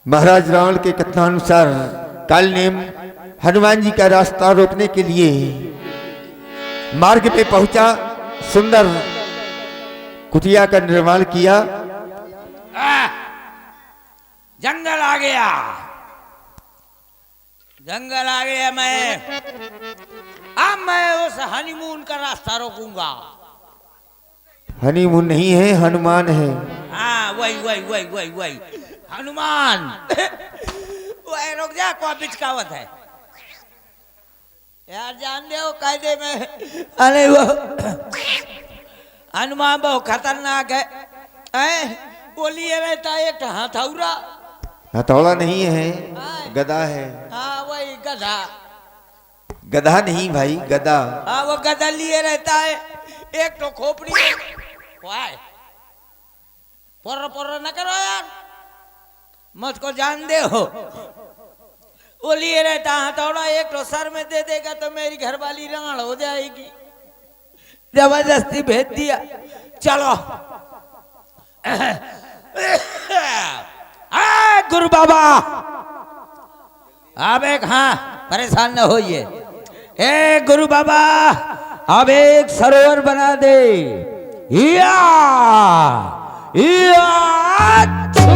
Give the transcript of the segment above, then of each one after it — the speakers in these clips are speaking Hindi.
महाराज रावण के कथनानुसार काल ने हनुमान जी का रास्ता रोकने के लिए मार्ग पे पहुंचा, सुंदर कुटिया का निर्माण किया। जंगल आ गया, जंगल आ गया। अब मैं उस हनीमून का रास्ता रोकूंगा। हनीमून नहीं है, हनुमान है। हाँ वही वही वही वही वही हनुमान। वही रुक जा, कोई बिचकावत है यार, जान दे वो कायदे में। अरे वो हनुमान बहुत खतरनाक है। बोलिए रहता एक हथौड़ा। हथौड़ा नहीं है, गदा है। हाँ वही गधा। गधा नहीं भाई, गदा। हाँ वो गधा लिए रहता है, एक तो खोपड़ी पोर्र पोर्र न करो यार, मुझको जान दे हो। वो लिए रहता हथौड़ा, एक तो सर में दे देगा तो मेरी घरवाली राण हो जाएगी। जबरदस्ती भेज दिया। चलो गुरु बाबा, अब एक, हाँ परेशान न होइए। ए गुरु बाबा, अब एक सरोवर बना दे। या, या, छू,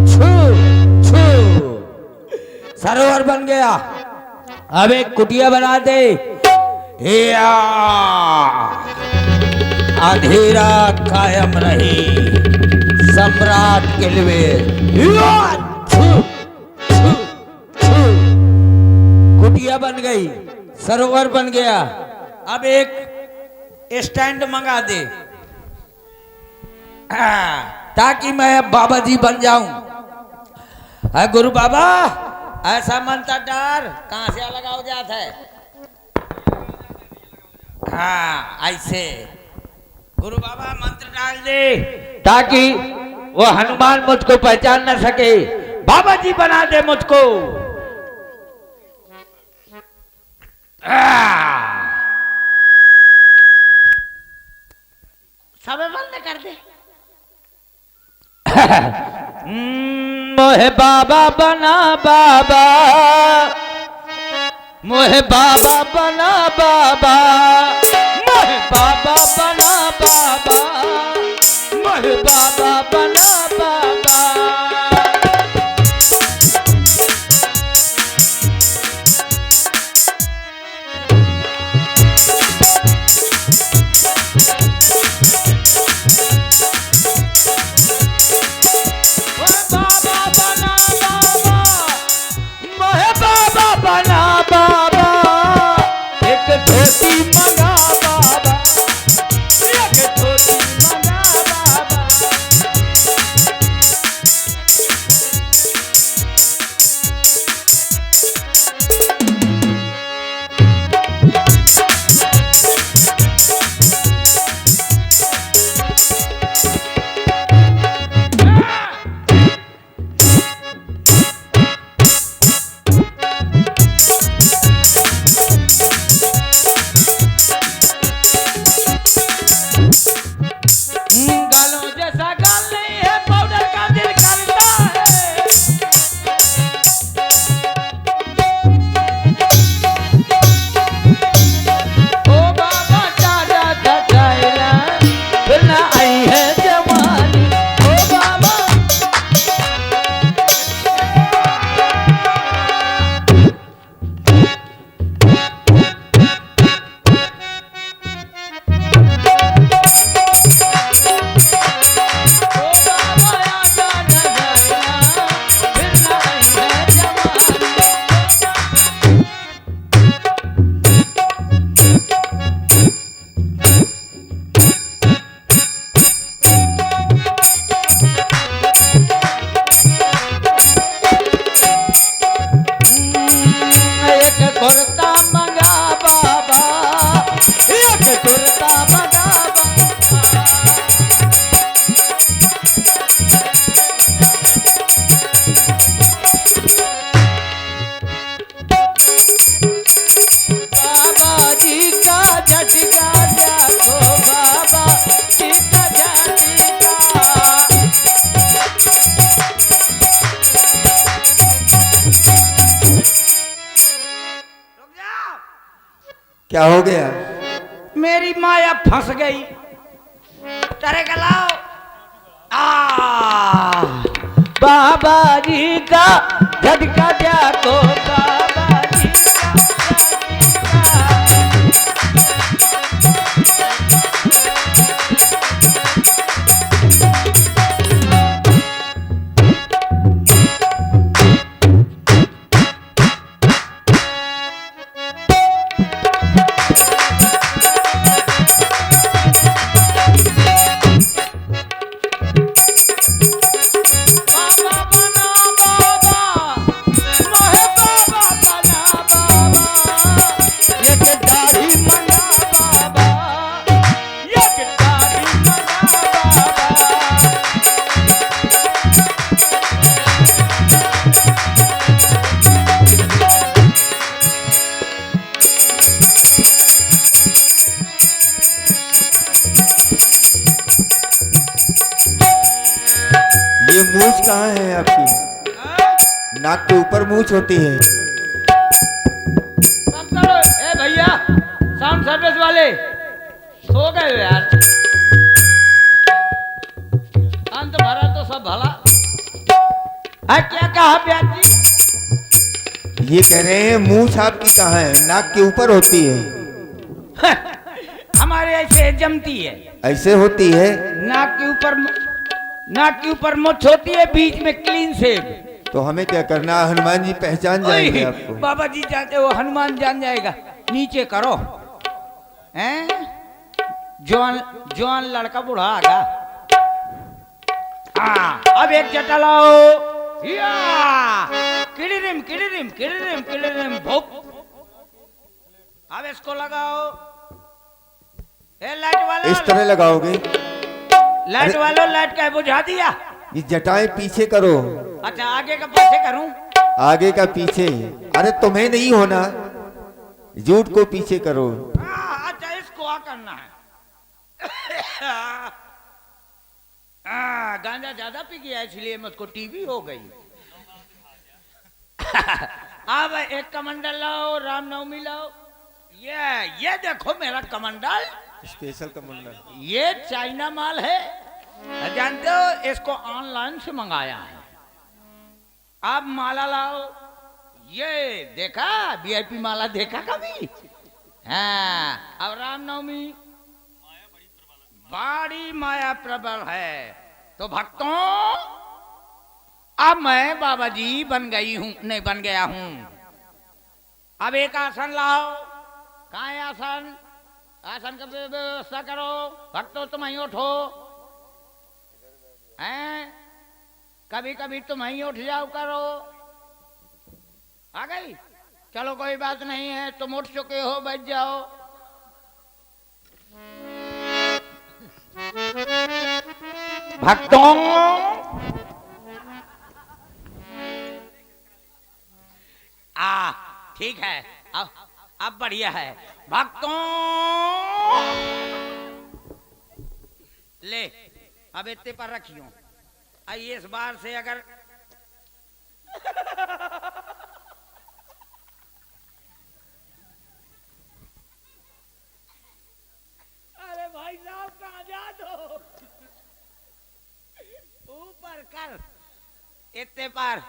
छू, छू। सरोवर बन गया। अब एक कुटिया बना दे। या, अंधेरा कायम रही सम्राट के लिए। कुटिया बन गई, सरोवर बन गया। अब एक स्टैंड मंगा दे, ताकि मैं अब बाबा जी बन जाऊं। गुरु बाबा, ऐसा मंत्र डार कहां से लगा हो जाता है। हाँ ऐसे गुरु बाबा मंत्र डाल दे, ताकि वो हनुमान मुझको पहचान न सके। बाबा जी बना दे मुझको। सब बंद कर दे। मोहे बाबा बना बाबा, मोहे बाबा बना बाबा, मोहे बाबा बना बाबा, मोहे बाबा बना बाबा। क्या हो गया? मेरी माया फंस गई। तरे का लाओ। बाबा जी का झटका दिया तो बाबा जी ये मूछ कहाँ है आपकी? नाक के ऊपर मूछ होती है। कम करो। ए भैया साउंड सर्विस वाले सो गए हो यार। अंत भरा तो सब भला। क्या कहा प्यार जी? ये कह रहे हैं मूछ आपकी कहाँ है? नाक के ऊपर होती है। हमारे ऐसे जमती है। ऐसे होती है? नाक के ऊपर मुछ होती है, बीच में क्लीन शेव। तो हमें क्या करना? हनुमान जी पहचान जाएंगे आपको। बाबा जी जानते हो, हनुमान जान जाएगा। नीचे करो। हैं? जवान लड़का बूढ़ा आगा। अब एक जटा लाओ। या किड़िरिम किड़िरिम किड़िरिम किड़िरिम भोप। अब इसको लगाओ। ए लाइट वाला, इस तरह लगाओगे? लाइट वालों, लाइट का बुझा दिया। ये जटाएं पीछे करो। अच्छा आगे का पीछे करूं? आगे का पीछे। अरे तुम्हें नहीं होना, जूट को पीछे करो। अच्छा इसको आ करना है। गांजा ज्यादा पी गया इसलिए मुझको टीबी हो गई। अब एक कमंडल लाओ, रामनवमी लाओ। ये देखो मेरा कमंडल, स्पेशल कमंडल। ये चाइना माल है, जानते हो। इसको ऑनलाइन से मंगाया है। अब माला लाओ। ये देखा वीआईपी माला देखा कभी? हाँ। अब रामनवमी बड़ी माया प्रबल है। तो भक्तों अब मैं बाबा जी बन गया हूं। अब एक आसन लाओ। कहाँ है आसन? आसन का व्यवस्था करो। भक्तों तुम ही उठो। हैं? कभी कभी तुम ही उठ जाओ करो। आ गई? चलो कोई बात नहीं है, तुम उठ चुके हो, बैठ जाओ। भक्तों ठीक है, अब बढ़िया है। भक्तों ले अब इतने पर रखियो। आइए इस बार से अगर अरे भाई साहब कहाँ जा दो? ऊपर कर इतने पर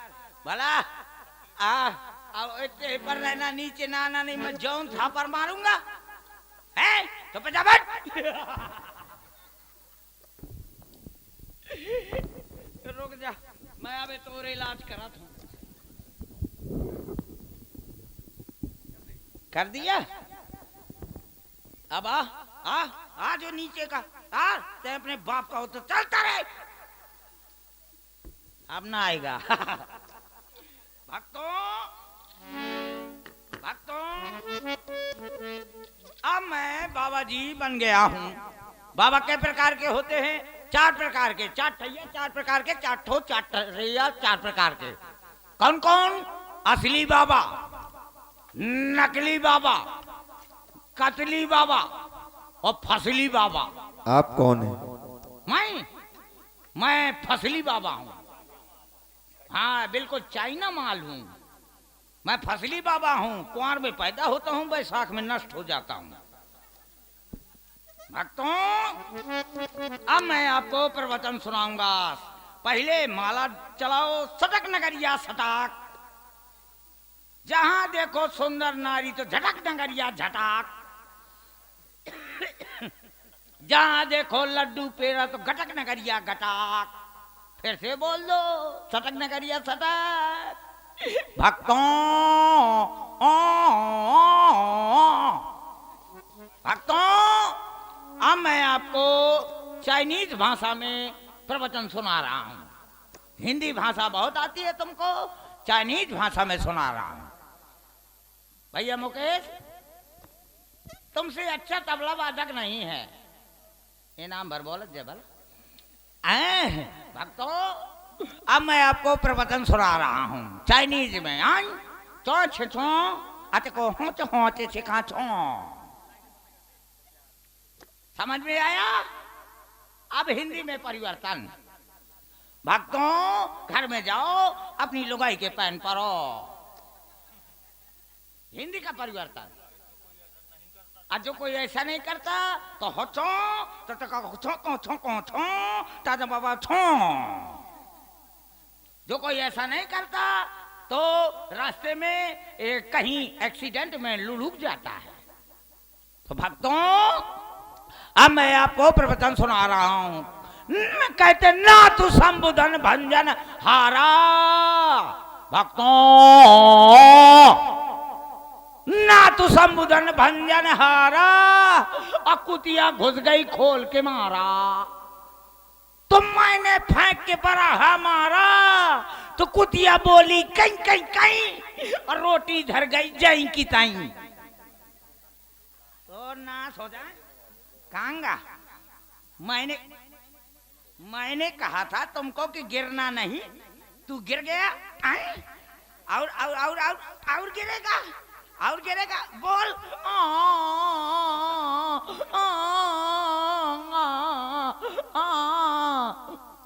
भला। अब इतने पर रहना, नीचे ना आना नहीं। मैं जौन था पर मारूंगा है तो पजाबट। रुक जा, मैं अबे तोरे इलाज करा था। कर दिया? अब आ जो नीचे का ते अपने बाप का हो तो चलता रहे। अब ना आएगा। भक्तों अब मैं बाबा जी बन गया हूँ। बाबा कई प्रकार के होते हैं? 4 प्रकार के। 4 ठैया 4 प्रकार के, 4 ठो 4 ठैया 4 प्रकार के। कौन कौन? असली बाबा, नकली बाबा, कतली बाबा और फसली बाबा। आप कौन है? मैं फसली बाबा हूँ। हाँ बिल्कुल चाइना माल हूँ। मैं फसली बाबा हूँ, कुंवर में पैदा होता हूँ, बैसाख में नष्ट हो जाता हूँ। भक्तों, अब मैं आपको प्रवचन सुनाऊंगा। पहले माला चलाओ, सटक नगरिया सटाक, जहां देखो सुंदर नारी तो झटक नगरिया झटाक, जहां देखो लड्डू पेड़ा तो घटक नगरिया घटाक। फिर से बोल दो, सटक नगरिया सटाक। भक्तों, अब मैं आपको चाइनीज भाषा में प्रवचन सुना रहा हूं। हिंदी भाषा बहुत आती है तुमको, चाइनीज भाषा में सुना रहा हूं। भैया मुकेश, तुमसे अच्छा तबला वादक नहीं है। ये नाम भर बोल जय भला। भक्तों, अब मैं आपको प्रवचन सुना रहा हूं चाइनीज में। चो छो अतको होच होच छिका छो। समझ में आया? अब हिंदी में परिवर्तन। भक्तों, घर में जाओ, अपनी लुगाई के पैन परो। हिंदी का परिवर्तन। और जो कोई ऐसा नहीं करता तो होचो तो ताजा बाबा छो। जो कोई ऐसा नहीं करता तो रास्ते में कहीं एक्सीडेंट में लुढ़क जाता है। तो भक्तों, अब मैं आपको प्रवचन सुना रहा हूं। कहते ना तू संबुधन भंजन हारा। भक्तों, ना तू संबुधन भंजन हारा, अकुतिया घुस गई खोल के मारा। तुम मैंने फेंक के परा हमारा, तो कुतिया बोली कहीं कहीं कहीं, और रोटी धर गई जई की ताई। तो ना सो जाए कांगा। मैंने कहा था तुमको कि गिरना नहीं, तू गिर गया। और गिरेगा, और गिरेगा। बोल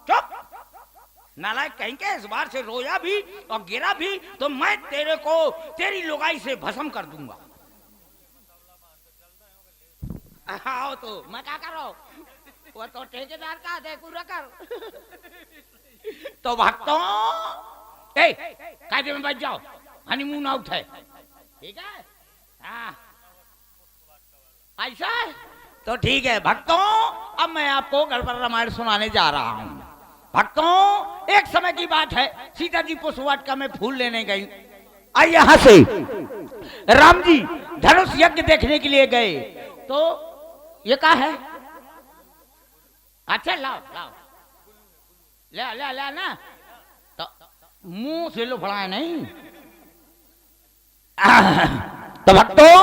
चुप। नालायक कहीं के, इस बार से रोया भी और गिरा भी तो मैं तेरे को तेरी लुगाई से भस्म कर दूंगा। आओ तो मैं क्या करो, वो तो ठेकेदार का दे पूरा कर। तो भक्तों, कायदे में बैठ जाओ, हनीमून आउट है, ठीक है? हाँ, ऐसा है तो ठीक है। भक्तों, अब मैं आपको गढ़पर रामायण सुनाने जा रहा हूं। भक्तों, एक समय की बात है, सीता जी पुष्पवाटिका में फूल लेने गई। आई यहां से राम जी धनुष यज्ञ देखने के लिए गए। तो ये क्या है? अच्छा लाओ लाओ, ले ले ले ना, तो मुंह से लो फड़ाए नहीं। तो भक्तों,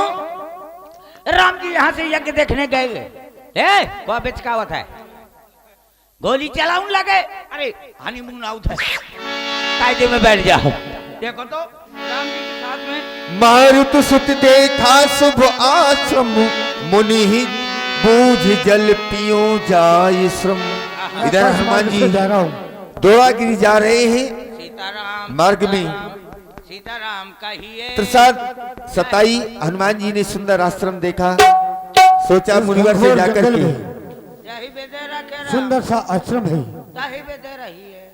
राम जी यहां से यज्ञ देखने गए। कोई बिचकावत है, गोली चलाऊं लगे। अरे हनीमून आउट है, कायदे में बैठ जाओ। देखो तो राम जी के साथ में मारुत सुत देखा शुभ आश्रम, मुनि बूझ जल पियो जाय श्रम। इधर हनुमान जी दोड़ागिरी जा रहे हैं। सीताराम मार्ग में सीताराम कहिए प्रसाद सताई। हनुमान जी ने सुंदर आश्रम देखा, सोचा मुनिवर से जाकर के यही बेदे रखे सुंदर सा आश्रम है, यही बेदे रही है,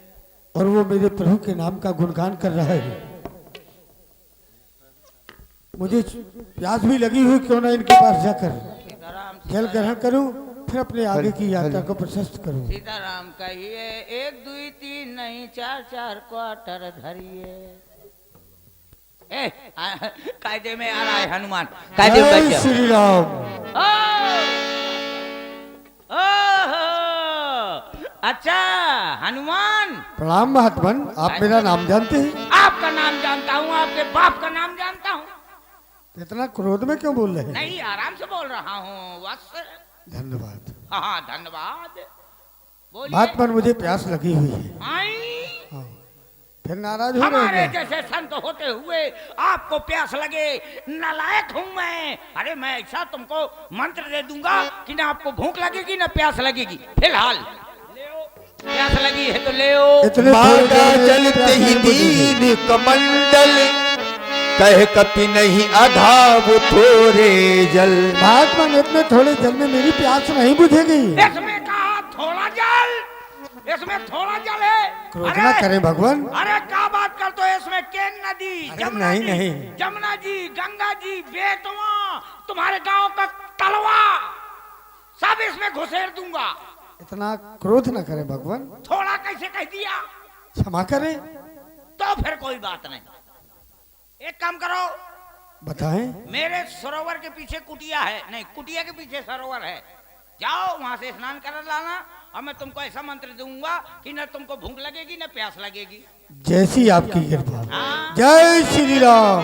और वो मेरे प्रभु के नाम का गुणगान कर रहा है। मुझे प्यास भी लगी हुई, क्यों ना इनके पास जाकर सीताराम जल ग्रहण करूं, फिर अपने आगे की यात्रा को प्रशस्त करूं। सीताराम कहिए 1 2 3 नहीं 4 4 क्वार्टर धरिए। कायदे में आ रहा है हनुमान, कायदे में बैठ जय जाओ। श्री राम। अच्छा हनुमान, प्रणाम महात्मन, आप मेरा नाम जानते हैं? आपका नाम जानता हूँ, आपके बाप का नाम जानता हूँ। इतना क्रोध में क्यों बोल रहे हैं? नहीं, आराम से बोल रहा हूँ बस। धन्यवाद। हाँ धन्यवाद। बोलिए। महात्मन, मुझे प्यास लगी हुई है। आई, हाँ, फिर नाराज हो रहे हमारे हैं? जैसे संत होते हुए आपको प्यास लगे, नालायक हूँ मैं। अरे मैं ऐसा तुमको मंत्र दे दूंगा कि ना आपको भूख लगेगी ना प्यास लगेगी। फिलहाल प्यास लगी है तो ले इतने मार्गा थोड़ी देर में चलते ही प्यास नहीं बुझेगी। दीन कमंडल, कह कपि नहीं अघाव थोरे जल। महात्मन इतने थोड़े जल में मेरी प्यास नहीं बुझेगी। इसमें कहा थोड़ा जल, इसमें थोड़ा जल है। क्रोध ना करें भगवान। अरे क्या बात करते हो, इसमें केन नदी, जमुना नहीं, जी, नहीं। जमुना जी, गंगा जी, बेतवा, तुम्हारे गांव का तलवा, सब इसमें घुसेड़ दूंगा। इतना क्रोध ना करें भगवान। थोड़ा कैसे कह दिया? क्षमा करें। तो फिर कोई बात नहीं, एक काम करो, बताएं। मेरे सरोवर के पीछे कुटिया है, नहीं कुटिया के पीछे सरोवर है, जाओ वहां से स्नान कर लाना और मैं तुमको ऐसा मंत्र दूंगा कि न तुमको भूख लगेगी न प्यास लगेगी। जैसी आपकी कृपा। हाँ। जय श्री राम।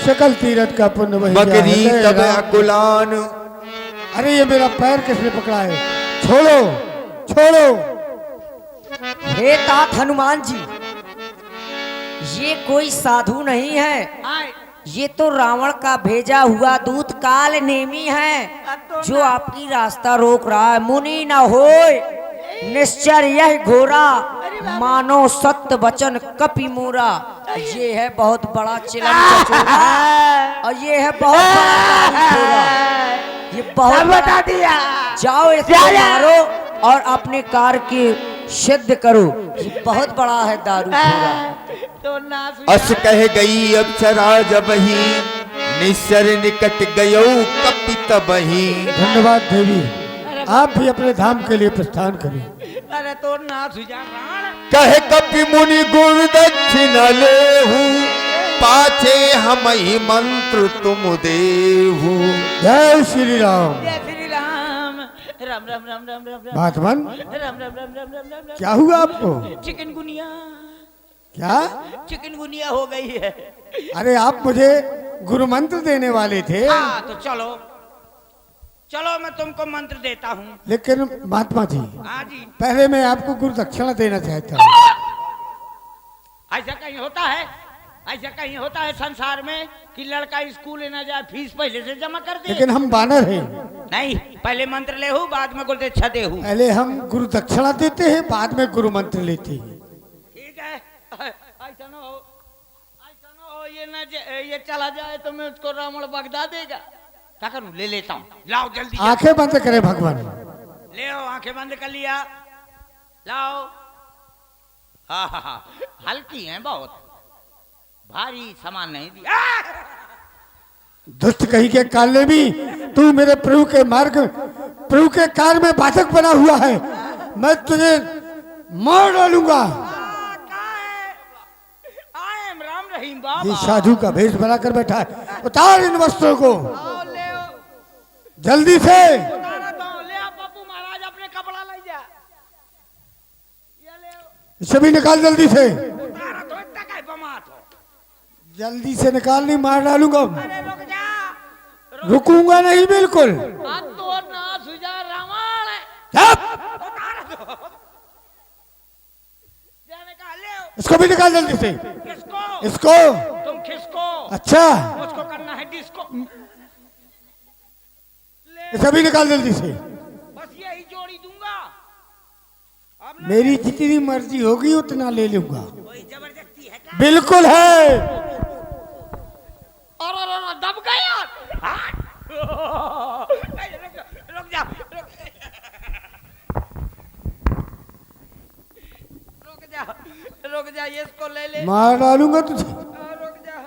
सकल तीरथ का पुण्य वही बकरी जाए। तब अकुलान। अरे ये मेरा पैर किसने पकड़ा है? छोड़ो छोड़ो। हे तात हनुमान जी, ये कोई साधु नहीं है, आए, ये तो रावण का भेजा हुआ दूत काल नेमी है जो आपकी रास्ता रोक रहा है। मुनि न होय निश्चर यह घोरा, मानो सत्य वचन कपि मोरा। ये है बहुत बड़ा चिलम चचोरा और ये है बहुत बड़ा दारू खोरा। ये बहुत बता दिया। जाओ इसको मारो और अपने कार्य की सिद्ध करो। ये बहुत बड़ा है दारू खोरा। तो नाच अस कह गई अप्सरा जबहि, निश्चर निकट गयो कपि तबहि। धन्यवाद देवी। आप भी अपने धाम के लिए प्रस्थान करें। अरे तो नाच जा राण, कह कपि मुनि गुरु दक्षिण लेहु, पाछे हमहि मंत्र तुम देहु। जय श्री राम। जय श्री राम। राम राम राम राम राम राम महात्मन राम राम राम राम राम राम। क्या हुआ आपको? चिकनगुनिया, क्या? चिकनगुनिया हो गई है। अरे आप मुझे गुरु मंत्र देने वाले थे। हाँ तो चलो चलो मैं तुमको मंत्र देता हूँ। लेकिन महात्मा जी, हाँ जी, पहले मैं आपको गुरु दक्षिणा देना चाहता हूँ। ऐसा कहीं होता है, ऐसा कहीं होता है संसार में कि लड़का स्कूल न जाए फीस पहले से जमा कर दे? लेकिन हम बानर हैं। नहीं, पहले मंत्र ले हूँ बाद में गुरु दक्षिणा दे हूँ। पहले हम गुरु दक्षिणा देते हैं, बाद में गुरु मंत्र लेते हैं। ठीक है, ऐसा न हो, ऐसा न हो ये चला जाए तो मैं उसको रावण बगदा देगा। क्या करूं? ले लेता हूँ, लाओ जल्दी आंखें बंद करें भगवान। ले आओ, आंखें बंद कर लिया, लाओ। हाँ हाँ हाँ, हल्की हैं बहुत, भारी सामान नहीं दिया। दुष्ट कहीं के काले भी, तू मेरे प्रभु के मार्ग, प्रभु के कार में बाधक बना हुआ है। मैं तुझे मार डालूंगा। आई एम राम रहीम ये बाबा। साधु का भेष बनाकर बैठा है। उतार इन वस्त्रों को आओ ले आओ, जल्दी से। उतारा तो ले आ पप्पू महाराज, अपने कपड़ा ले जा। ये ले आओ, इसे भी निकाल जल्दी से। उतारा तो इतना काय बमात हो। जल्दी से निकाल, नहीं मार डालूंगा। अरे रुक जा, रुकूंगा नहीं बिल्कुल। अब तो ना सुजा रावण। चुप! उतारा तो जाने का, ले आओ। इसको भी निकाल जल्दी से। किसको? इसको। तुम किसको? अच्छा, मुझको करना है डिस्को। ले, इसे भी निकाल जल्दी से। बस यही जोड़ी दूंगा। अब ना मेरी जितनी मर्जी होगी उतना ले लूंगा। कोई जबरदस्ती है क्या? बिल्कुल है। और दब गया। हाँ। रुक जा, रुक जा, ये इसको ले ले। मार डालूंगा तुझे। रुक जा,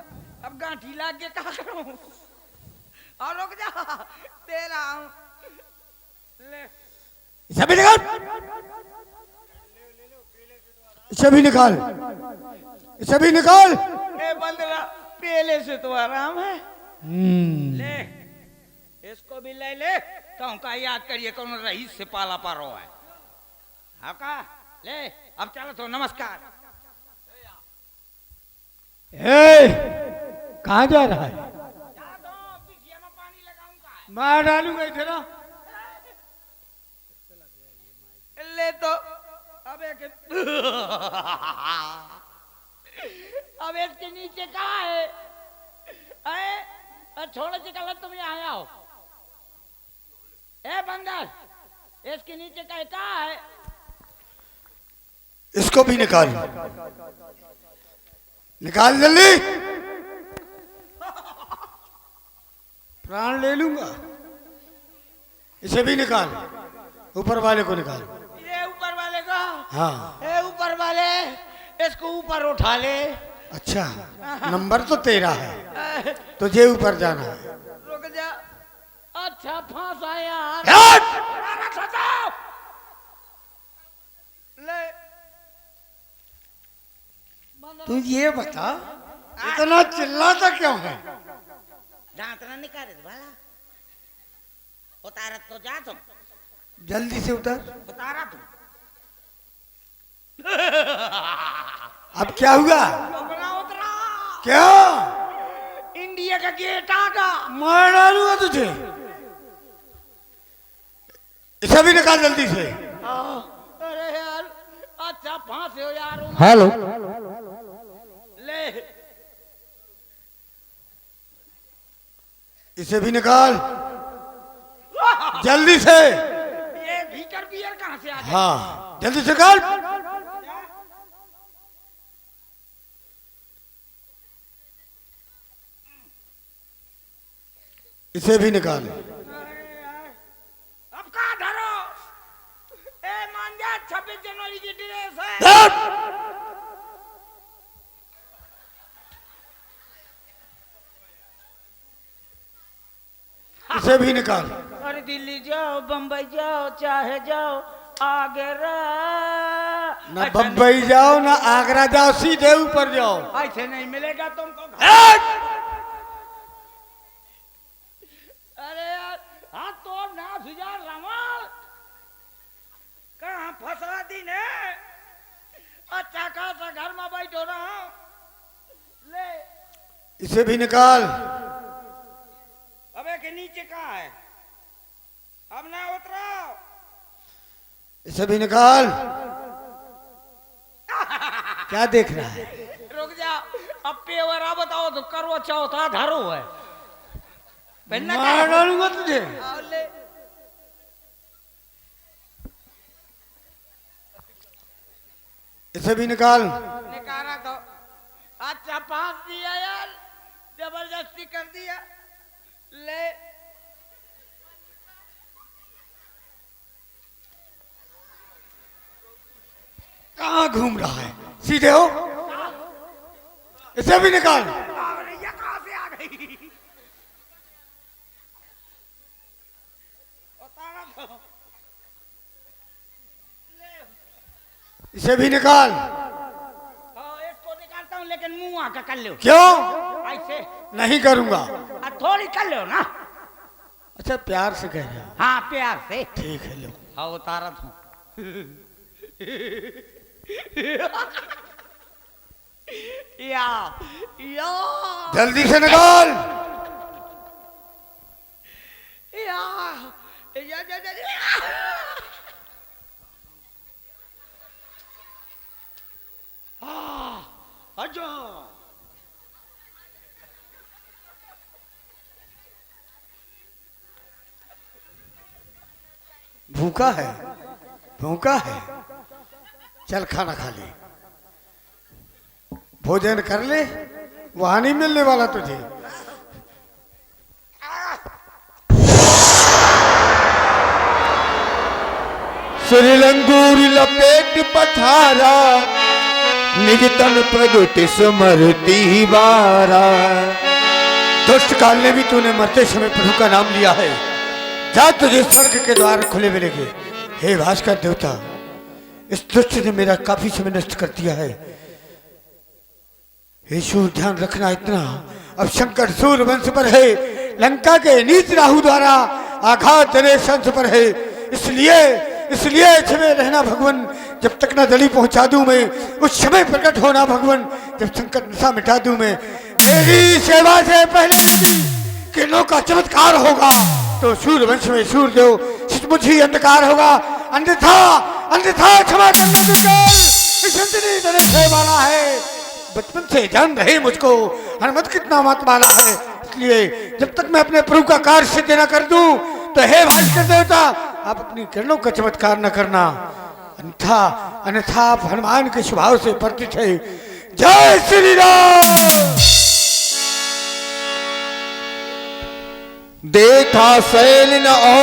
अब गांठी लाग के क्या करूं? और रुक जा, दे रहा हूं, ले। इसे भी निकाल, इसे भी निकाल, इसे भी निकाल। ए बंदरा, पहले से तो आराम है। ले, इसको भी ले ले। कहूं का याद करिए कौन रईस से पाला पारो है। हाँ का ले, अब चलो तो नमस्कार। कहाँ जा रहा है? जा दो, पिछिया में पानी लगाऊंगा। मार डालूंगा इधर। ले तो अब एक अब इसके नीचे कहाँ है? छोड़ के गलत तुम यहाँ आओ। ए बंदर, इसके नीचे कहाँ है? इसको भी निकाल, निकाल जल्दी, प्राण ले लूंगा। इसे भी निकाल, ऊपर वाले को निकाल। ये ऊपर वाले का? हाँ। ए ऊपर वाले, इसको ऊपर उठा ले। अच्छा, नंबर तो तेरा है, तुझे ऊपर जाना है। रुक जा। अच्छा फांसा यार। हट! अरे सजाओ। ले तू ये बता, इतना चिल्लाता क्यों है? दांत ना निकाले वाला। उतारा तो जा तुम। जल्दी से उतर। उतारा तुम। अब क्या हुआ? उतरा उतरा। क्या? इंडिया का गेट आ गया। मार डालूंगा तुझे। इसे भी निकाल जल्दी से। अरे यार, अच्छा फांसे हो यार। हेलो। ले इसे भी निकाल जल्दी से। ये भीतर बियर कहाँ से आ गया? हाँ, जल्दी से निकाल। इसे भी निकाल। अब कहाँ धरो? ए मान जा, 26 जनवरी की ड्रेस है। इसे भी निकाल। अरे दिल्ली जाओ, बम्बई जाओ, चाहे जाओ, आगरा। ना बम्बई जाओ ना आगरा जाओ, सीधे ऊपर जाओ। ऐसे नहीं मिलेगा तुमको। अरे यार, हाथ तो ना सुझा रमाल। कहाँ फंसा दी ने? अच्छा खासा घर में बैठो रहा। ले इसे भी निकाल। अबे के नीचे कहाँ है? अब ना उतरो। इसे भी निकाल। क्या देख रहा है? रुक जा, अब पेवरा बताओ तो करवा चौथा धरो है। पहनना क्या मार है? डालूंगा तुझे। आओ ले। इसे भी निकाल। निकाला तो अच्छा फांस दिया यार, जबरदस्ती कर दिया। ले कहाँ घूम रहा है? सीधे हो। इसे भी निकाल। अरे ये कहाँ से आ गई? उतारा तो। ले इसे भी निकाल। इसको निकालता हूँ, लेकिन मुंह आका कर लो। क्यों? ऐसे नहीं करूंगा। थोड़ी कर लो ना। अच्छा, प्यार से कह रहे हो? हाँ प्यार से। ठीक है, लो। हाँ उतारा था। या या जल्दी से निकाल। या अच्छा भूखा है, भूखा है। चल खाना खा ले, भोजन कर ले, वहां नहीं मिलने वाला तुझे। श्रीलंगूर लपेट पठारा, निजतन प्रगट स्मृति बारा। दुष्ट काल ने भी तूने मरते समय प्रभु का नाम लिया है। जा, तुझे स्वर्ग के द्वार खुले मिलेंगे। हे भास्कर देवता, इस दुष्ट ने मेरा काफी समय नष्ट कर दिया है। हे सूर, ध्यान रखना इतना, अब संकट सूर वंश पर है, लंका के नीच राहु द्वारा आघात नरेश वंश पर है। इसलिए छिपे रहना भगवान, जब तक न दली पहुंचा दूं मैं। उस समय प्रकट होना भगवान, जब संकट नशा मिटा दूं मैं। मेरी सेवा से पहले किरणों का चमत्कार होगा तो सूर्यवंश में सूर्यदेव सचमुच ही अंधकार होगा। अन्यथा क्षमा करना वाला है। बचपन से जान रहे मुझको हनुमत कितना मत वाला है। इसलिए जब तक मैं अपने प्रभु का कार्य सिद्ध न कर दूं, तो हे भास्कर देवता, आप अपनी किरणों का चमत्कार न करना। अन्यथा अन्यथा आप हनुमान के स्वभाव से परिचित है। जय श्री राम। देखा शैल न